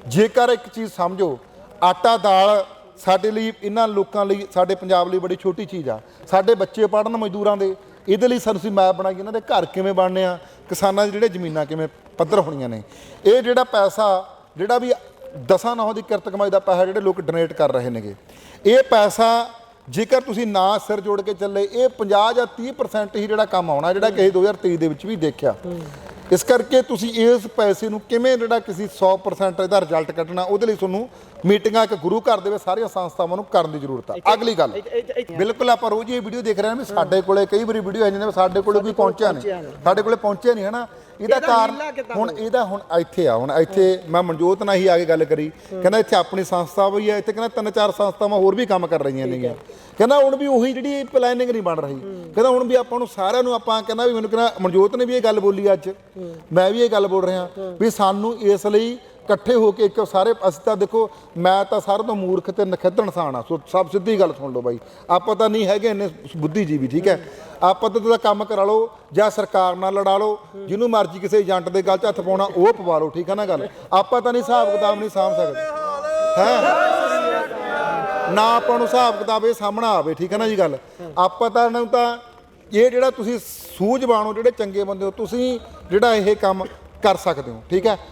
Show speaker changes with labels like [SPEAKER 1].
[SPEAKER 1] ਜੇਕਰ ਇੱਕ ਚੀਜ਼ ਸਮਝੋ, ਆਟਾ ਦਾਲ ਸਾਡੇ ਲਈ, ਇਹਨਾਂ ਲੋਕਾਂ ਲਈ, ਸਾਡੇ ਪੰਜਾਬ ਲਈ ਬੜੀ ਛੋਟੀ ਚੀਜ਼ ਆ। ਸਾਡੇ ਬੱਚੇ ਪੜ੍ਹਨ ਮਜ਼ਦੂਰਾਂ ਦੇ, ਇਹਦੇ ਲਈ ਸਾਨੂੰ ਅਸੀਂ ਮੈਪ ਬਣਾਈ, ਇਹਨਾਂ ਦੇ ਘਰ ਕਿਵੇਂ ਬਣਨੇ ਆ, ਕਿਸਾਨਾਂ ਦੀ ਜਿਹੜੇ ਜ਼ਮੀਨਾਂ ਕਿਵੇਂ ਪੱਧਰ ਹੋਣੀਆਂ ਨੇ। ਇਹ ਜਿਹੜਾ ਪੈਸਾ ਜਿਹੜਾ ਵੀ ਦਸਾਂ ਨੌਂ ਦੀ ਕਿਰਤ ਕਮਾਈ ਦਾ ਪੈਸਾ ਜਿਹੜੇ ਲੋਕ ਡੋਨੇਟ ਕਰ ਰਹੇ ਨੇਗੇ, ਇਹ ਪੈਸਾ ਜੇਕਰ ਤੁਸੀਂ ਨਾ ਸਿਰ ਜੋੜ ਕੇ ਚੱਲੇ, ਇਹ 50 ਜਾਂ 30% ਹੀ ਜਿਹੜਾ ਕੰਮ ਆਉਣਾ, ਜਿਹੜਾ ਕਿ 2023 ਦੇ ਵਿੱਚ ਵੀ ਦੇਖਿਆ। ਇਸ ਕਰਕੇ ਤੁਸੀਂ ਇਸ ਪੈਸੇ ਨੂੰ ਕਿਵੇਂ ਜਿਹੜਾ ਕਿਸੇ 100% ਇਹਦਾ ਰਿਜ਼ਲਟ ਕੱਢਣਾ, ਉਹਦੇ ਲਈ ਤੁਹਾਨੂੰ ਮੀਟਿੰਗਾਂ ਇੱਕ ਗੁਰੂ ਘਰ ਦੇ ਵਿੱਚ ਸਾਰੀਆਂ ਸੰਸਥਾਵਾਂ ਨੂੰ ਕਰਨ ਦੀ ਜ਼ਰੂਰਤ ਆ। ਅਗਲੀ ਗੱਲ, ਬਿਲਕੁਲ ਆਪਾਂ ਰੋਜ਼ ਇਹ ਵੀਡੀਓ ਦੇਖ ਰਹੇ ਹਾਂ ਵੀ ਸਾਡੇ ਕੋਲੇ ਕਈ ਵਾਰੀ ਵੀਡੀਓ ਆ ਜਾਂਦੀ, ਸਾਡੇ ਕੋਲੇ ਕੋਈ ਪਹੁੰਚਿਆ ਨਹੀਂ, ਸਾਡੇ ਕੋਲੇ ਪਹੁੰਚਿਆ ਨਹੀਂ, ਹੈ ਨਾ। ਇਹਦਾ ਕਾਰਨ ਹੁਣ ਇੱਥੇ ਆ, ਹੁਣ ਇੱਥੇ ਮੈਂ ਮਨਜੋਤ ਨਾਲ ਹੀ ਆ ਕੇ ਗੱਲ ਕਰੀ, ਕਹਿੰਦਾ ਇੱਥੇ ਆਪਣੀ ਸੰਸਥਾ ਵੀ ਹੈ, ਇੱਥੇ ਕਹਿੰਦਾ 3-4 ਸੰਸਥਾਵਾਂ ਹੋਰ ਵੀ ਕੰਮ ਕਰ ਰਹੀਆਂ ਨੇਗੀਆਂ। ਕਹਿੰਦਾ ਹੁਣ ਵੀ ਉਹੀ ਜਿਹੜੀ ਪਲੈਨਿੰਗ ਨਹੀਂ ਬਣ ਰਹੀ, ਕਹਿੰਦਾ ਹੁਣ ਵੀ ਆਪਾਂ ਨੂੰ ਸਾਰਿਆਂ ਨੂੰ ਆਪਾਂ ਕਹਿੰਦਾ ਵੀ ਮੈਨੂੰ ਕਹਿੰਦਾ ਮਨਜੋਤ ਨੇ ਵੀ ਇਹ ਗੱਲ ਬੋਲੀ, ਅੱਜ ਮੈਂ ਵੀ ਇਹ ਗੱਲ ਬੋਲ ਰਿਹਾ ਵੀ ਸਾਨੂੰ ਇਸ ਲਈ ਇਕੱਠੇ ਹੋ ਕੇ ਇੱਕ ਸਾਰੇ, ਅਸੀਂ ਤਾਂ ਦੇਖੋ ਮੈਂ ਤਾਂ ਸਾਰਿਆਂ ਤੋਂ ਮੂਰਖ ਤੇ ਨਖਿੱਧ ਇਨਸਾਨ ਆ, ਸਭ ਸਿੱਧੀ ਗੱਲ ਸੁਣ ਲਓ ਬਾਈ, ਆਪਾਂ ਤਾਂ ਨਹੀਂ ਹੈਗੇ ਇੰਨੇ ਬੁੱਧੀਜੀਵੀ, ਠੀਕ ਹੈ। ਆਪਾਂ ਤਾਂ ਉਹਦਾ ਕੰਮ ਕਰਾ ਲਓ ਜਾਂ ਸਰਕਾਰ ਨਾਲ ਲੜਾ ਲਓ, ਜਿਹਨੂੰ ਮਰਜ਼ੀ ਕਿਸੇ ਏਜੰਟ ਦੇ ਗੱਲ 'ਚ ਹੱਥ ਪਾਉਣਾ ਉਹ ਪਵਾ ਲਓ, ਠੀਕ ਹੈ ਨਾ ਗੱਲ। ਆਪਾਂ ਤਾਂ ਨਹੀਂ ਹਿਸਾਬ ਕਿਤਾਬ ਨਹੀਂ ਸਾਂਭ ਸਕਦੇ ਹੈ ਨਾ, ਆਪਾਂ ਨੂੰ ਹਿਸਾਬ ਕਿਤਾਬ ਇਹ ਸਾਹਮਣਾ ਆਵੇ, ਠੀਕ ਹੈ ਨਾ ਜੀ ਗੱਲ। ਆਪਾਂ ਤਾਂ ਇਹਨਾਂ ਨੂੰ ਤਾਂ ਇਹ ਜਿਹੜਾ ਤੁਸੀਂ ਸੂਝਵਾਨ ਹੋ, ਜਿਹੜੇ ਚੰਗੇ ਬੰਦੇ ਹੋ, ਤੁਸੀਂ ਜਿਹੜਾ ਇਹ ਕੰਮ ਕਰ ਸਕਦੇ ਹੋ, ਠੀਕ ਹੈ।